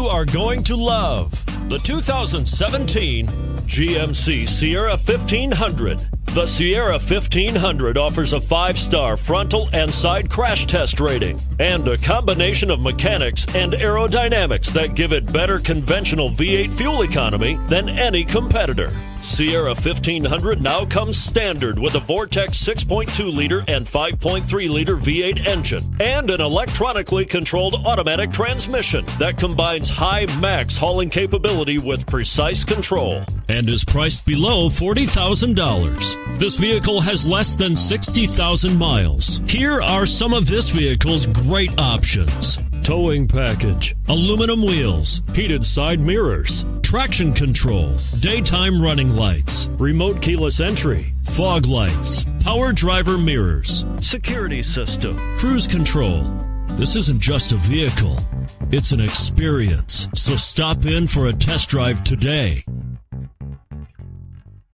you are going to love the 2017 GMC Sierra 1500. The Sierra 1500 offers a 5-star frontal and side crash test rating and a combination of mechanics and aerodynamics that give it better conventional V8 fuel economy than any competitor. Sierra 1500 now comes standard with a Vortex 6.2-liter and 5.3-liter V8 engine and an electronically controlled automatic transmission that combines high max hauling capability with precise control and is priced below $40,000. This vehicle has less than 60,000 miles. Here are some of this vehicle's great options: towing package, aluminum wheels, heated side mirrors, traction control, daytime running lights, remote keyless entry, fog lights, power driver mirrors, security system, cruise control. This isn't just a vehicle, it's an experience. So stop in for a test drive today.